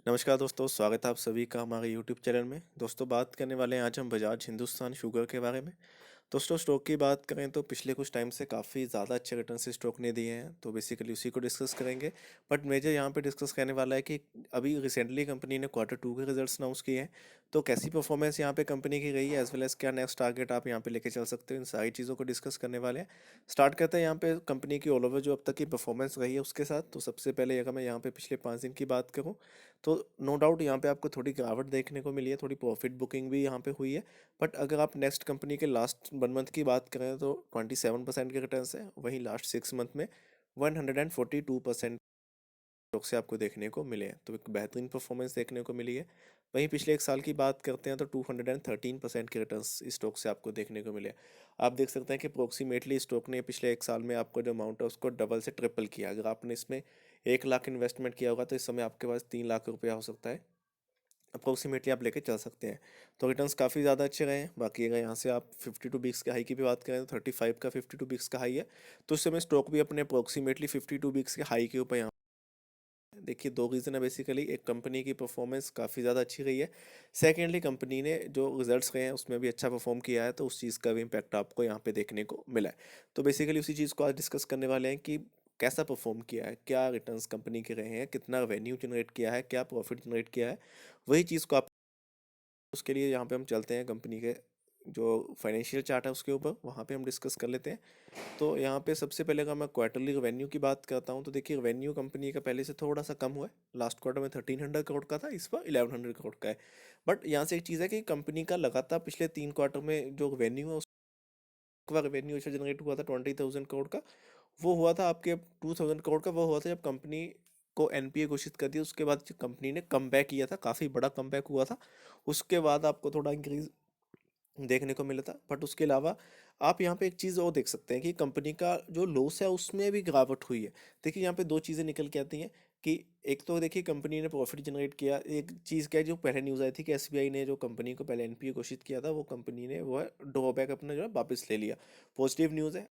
नमस्कार दोस्तों, स्वागत है आप सभी का हमारे यूट्यूब चैनल में। दोस्तों, बात करने वाले हैं आज हम बजाज हिंदुस्तान शुगर के बारे में। दोस्तों, स्टॉक की बात करें तो पिछले कुछ टाइम से काफ़ी ज़्यादा अच्छे रिटर्न से स्टॉक ने दिए हैं, तो बेसिकली उसी को डिस्कस करेंगे। बट मेजर यहाँ पे डिस्कस करने वाला है कि अभी रिसेंटली कंपनी ने Q2 के रिजल्ट्स अनाउंस किए हैं, तो कैसी परफॉर्मेंस यहाँ पे कंपनी की रही है, एज वेल एज क्या नेक्स्ट टारगेट आप यहाँ पे लेके चल सकते हो, इन सारी चीज़ों को डिस्कस करने वाले हैं। स्टार्ट करते हैं यहाँ पे कंपनी की ऑल ओवर जो अब तक की परफॉर्मेंस रही है उसके साथ। तो सबसे पहले अगर मैं यहाँ पे पिछले 5 दिन की बात करूँ तो नो डाउट यहाँ पे आपको थोड़ी गिरावट देखने को मिली है, थोड़ी प्रॉफिट बुकिंग भी यहाँ पे हुई है। बट अगर आप नेक्स्ट कंपनी के लास्ट 1 मंथ की बात करें तो 27% के रिटर्न है, वहीं लास्ट 6 मंथ में 142% स्टॉक से आपको देखने को मिले हैं, तो एक बेहतरीन परफॉर्मेंस देखने को मिली है। वहीं पिछले 1 साल की बात करते हैं तो 213% के रिटर्न्स इस स्टॉक से आपको देखने को मिले हैं। आप देख सकते हैं कि अप्रोक्सीमेटली स्टॉक ने पिछले 1 साल में आपको जो अमाउंट है उसको डबल से ट्रिपल किया। अगर आपने इसमें 1 लाख इन्वेस्टमेंट किया होगा तो इस समय आपके पास 3 लाख रुपया हो सकता है, अप्रोक्सीमेटली आप लेके चल सकते हैं। तो रिटर्न्स काफ़ी ज़्यादा अच्छे रहे हैं। बाकी अगर यहाँ से आप 52 वीक्स के हाई की भी बात करें तो 35 का 52 वीक्स का हाई है, तो उस समय स्टॉक भी अपने अप्रोक्सीमेटली 52 वीक्स के हाई के ऊपर यहाँ। देखिए, दो रीज़न है बेसिकली। एक, कंपनी की परफॉर्मेंस काफ़ी ज़्यादा अच्छी रही है। सेकेंडली, कंपनी ने जो रिजल्ट्स रहे हैं उसमें भी अच्छा परफॉर्म किया है, तो उस चीज़ का भी इम्पैक्ट आपको यहाँ पे देखने को मिला है। तो बेसिकली उसी चीज़ को आज डिस्कस करने वाले हैं कि कैसा परफॉर्म किया है, क्या रिटर्न्स कंपनी के रहे हैं, कितना रेवेन्यू जनरेट किया है, क्या प्रॉफिट जनरेट किया है। वही चीज़ को आप, उसके लिए यहाँ पे हम चलते हैं कंपनी के जो फाइनेंशियल चार्ट है उसके ऊपर, वहाँ पे हम डिस्कस कर लेते हैं। तो यहाँ पे सबसे पहले अगर मैं क्वार्टरली रेवेन्यू की बात करता हूँ तो देखिए, रेवेन्यू कंपनी का पहले से थोड़ा सा कम हुआ है। लास्ट क्वार्टर में 1300 करोड़ का था, इस बार 1100 करोड़ का है। बट यहाँ से एक चीज़ है कि कंपनी का लगातार पिछले 3 क्वार्टर में जो रेवेन्यू है उसका रेवेन्यू जो जनरेट हुआ था 20,000 करोड़ का, वो हुआ था आपके 2,000 करोड़ का। वो हुआ था जब कंपनी को एनपीए घोषित कर दिया, उसके बाद कंपनी ने कम बैक किया था, काफ़ी बड़ा कम बैक हुआ था। उसके बाद आपको थोड़ा इंक्रीज देखने को मिला था। बट उसके अलावा आप यहाँ पे एक चीज़ और देख सकते हैं कि कंपनी का जो लॉस है उसमें भी गिरावट हुई है। देखिए, यहाँ पे दो चीज़ें निकल के आती हैं कि एक तो देखिए कंपनी ने प्रॉफिट जनरेट किया। एक चीज़ क्या है, जो पहले न्यूज़ आई थी कि एसबीआई ने जो कंपनी को पहले एनपीए घोषित किया था, वो कंपनी ने वो है ड्रॉबैक अपना जो है वापस ले लिया। पॉजिटिव न्यूज़ है,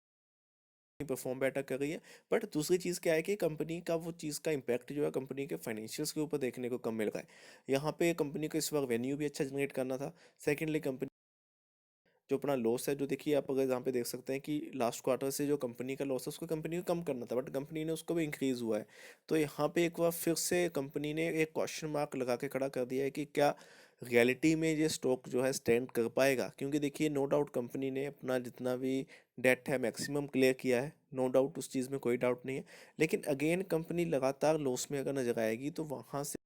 परफॉर्म बेटर कर रही है। बट दूसरी चीज़ क्या है कि कंपनी का वो चीज़ का इम्पैक्ट जो है कंपनी के फाइनेंशियल्स के ऊपर देखने को कम मिल रहा है। यहाँ पे कंपनी को इस वक्त वेन्यू भी अच्छा जनरेट करना था। सेकेंडली, कंपनी जो अपना लॉस है, जो देखिए आप अगर यहाँ पे देख सकते हैं कि लास्ट क्वार्टर से जो कंपनी का लॉस है उसको कंपनी को कम करना था, बट कंपनी ने उसको भी इंक्रीज हुआ है। तो यहाँ पे एक बार फिर से कंपनी ने एक क्वेश्चन मार्क लगा के खड़ा कर दिया है कि क्या रियलिटी में ये स्टॉक जो है स्टैंड कर पाएगा। क्योंकि देखिए, नो डाउट कंपनी ने अपना जितना भी डेट है मैक्सिमम क्लियर किया है, नो डाउट, उस चीज़ में कोई डाउट नहीं है। लेकिन अगेन कंपनी लगातार लॉस में अगर नजर आएगी तो वहाँ से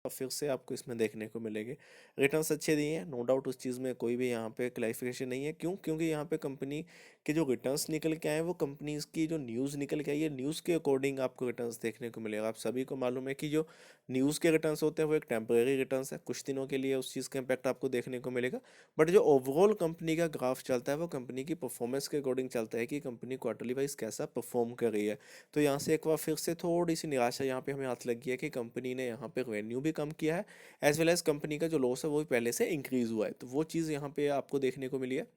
फिर से आपको इसमें देखने को मिलेंगे। रिटर्न्स अच्छे दिए हैं, नो डाउट, उस चीज़ में कोई भी यहाँ पे क्लैरिफिकेशन नहीं है। क्यों? क्योंकि यहाँ पे कंपनी के जो रिटर्न्स निकल के आए हैं वो कंपनी की जो न्यूज़ निकल के आई है, न्यूज़ के अकॉर्डिंग आपको रिटर्न्स देखने को मिलेगा। आप सभी को मालूम है कि जो न्यूज़ के रिटर्न्स होते हैं वो एक टेम्परेरी रिटर्न्स है, कुछ दिनों के लिए उस चीज़ का इम्पैक्ट आपको देखने को मिलेगा। बट जो ओवरऑल कंपनी का ग्राफ चलता है वो कंपनी की परफॉर्मेंस के अकॉर्डिंग चलता है कि कंपनी क्वार्टरली वाइज कैसा परफॉर्म कर रही है। तो यहाँ से एक बार फिर से थोड़ी सी निराशा यहाँ पे हमें हाथ लग गई है कि कंपनी ने यहाँ पे रेवेन्यू भी कम किया है, एज वेल एज कंपनी का जो लॉस है वो भी पहले से इंक्रीज हुआ है। तो वो चीज़ यहाँ पे आपको देखने को मिली है।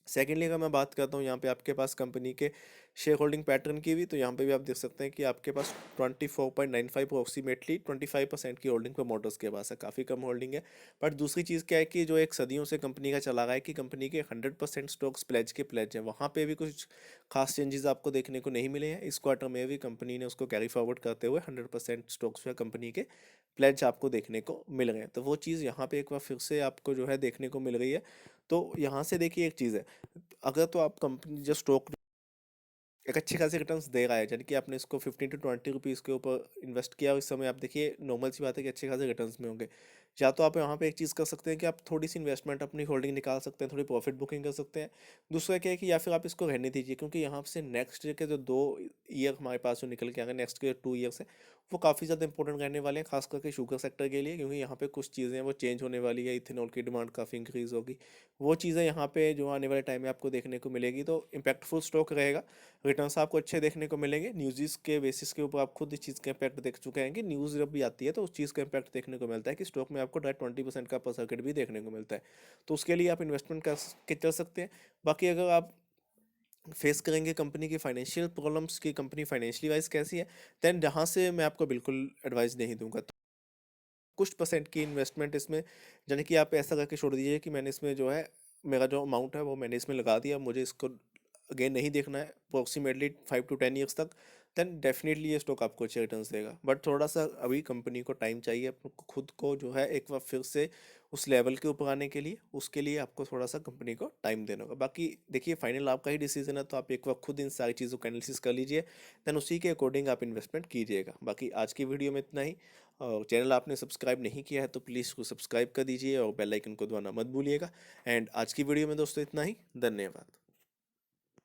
सेकेंडली, अगर मैं बात करता हूँ यहाँ पे आपके पास कंपनी के शेयर होल्डिंग पैटर्न की भी, तो यहाँ पे भी आप देख सकते हैं कि आपके पास 24.95 अप्रोक्सीमेटली 25% की होल्डिंग प्रमोटर्स के पास है, काफ़ी कम होल्डिंग है। बट दूसरी चीज़ क्या है कि जो एक सदियों से कंपनी का चला रहा है कि कंपनी के 100% स्टॉक्स प्लेज के प्लेज हैं, वहाँ पे भी कुछ खास चेंजेस आपको देखने को नहीं मिले हैं। इस क्वार्टर में भी कंपनी ने उसको कैरी फॉरवर्ड करते हुए 100% स्टॉक्स जो कंपनी के प्लेज आपको देखने को मिल रहे हैं। तो वो चीज़ यहाँ पे एक बार फिर से आपको जो है देखने को मिल रही है। तो यहाँ से देखिए एक चीज़ है, अगर तो आप कंपनी जो स्टॉक एक अच्छी खासी रिटर्न्स दे रहा है, यानी कि आपने इसको 15 to 20 रुपीज़ के ऊपर इन्वेस्ट किया, इस समय आप देखिए नॉर्मल सी बात है कि अच्छे खासे रिटर्न्स में होंगे। या तो आप यहाँ पे एक चीज़ कर सकते हैं कि आप थोड़ी सी इन्वेस्टमेंट अपनी होल्डिंग निकाल सकते हैं, थोड़ी प्रॉफिट बुकिंग कर सकते हैं। दूसरा क्या है कि या फिर आप इसको रहने दीजिए, क्योंकि यहाँ से नेक्स्ट ईयर के जो 2 ईयर हमारे पास जो निकल के आएंगे, नेक्स्ट के 2 ईयर्स है, वो काफ़ी ज़्यादा इंपॉर्टेंट रहने वाले हैं, खास करके शुगर सेक्टर के लिए। क्योंकि यहाँ पे कुछ चीज़ें हैं वो चेंज होने वाली है, इथेनॉल की डिमांड काफ़ी इंक्रीज़ होगी। वो चीज़ें यहाँ पे जो आने वाले टाइम में आपको देखने को मिलेगी, तो इम्पैक्टफुल स्टॉक रहेगा। रिटर्न्स आपको अच्छे देखने को मिलेंगे। न्यूज़ के बेसिस के ऊपर आप खुद इस चीज़ का इम्पैक्ट देख चुके हैं कि न्यूज़ जब भी आती है तो उस चीज़ का इम्पैक्ट देखने को मिलता है कि स्टॉक में आपको डायरेक्ट 20% का अपर सर्किट भी देखने को मिलता है। तो उसके लिए आप इन्वेस्टमेंट कर के चल सकते हैं। बाकी अगर आप फेस करेंगे कंपनी की फाइनेंशियल प्रॉब्लम्स, की कंपनी फाइनेंशियली वाइज कैसी है, देन जहाँ से मैं आपको बिल्कुल एडवाइस नहीं दूंगा। कुछ परसेंट की इन्वेस्टमेंट इसमें, यानी कि आप ऐसा करके छोड़ दीजिए कि मैंने इसमें जो है मेरा जो अमाउंट है वो मैंने इसमें लगा दिया, मुझे इसको अगेन नहीं देखना है अप्रोक्सीमेटली 5 to 10 ईयर्स तक, देन डेफिनेटली ये स्टॉक आपको अच्छे रिटर्न्स देगा। बट थोड़ा सा अभी कंपनी को टाइम चाहिए खुद को जो है एक बार फिर से उस लेवल के ऊपर आने के लिए, उसके लिए आपको थोड़ा सा कंपनी को टाइम देना होगा। बाकी देखिए फाइनल आपका ही डिसीजन है, तो आप एक बार खुद इन सारी चीज़ों का एनालिसिस कर लीजिए, देन उसी के अकॉर्डिंग आप इन्वेस्टमेंट कीजिएगा। बाकी आज की वीडियो में इतना ही, और चैनल आपने सब्सक्राइब नहीं किया है तो प्लीज़ उसको सब्सक्राइब कर दीजिए और बेल आइकन को दबाना मत भूलिएगा। एंड आज की वीडियो में दोस्तों इतना ही, धन्यवाद।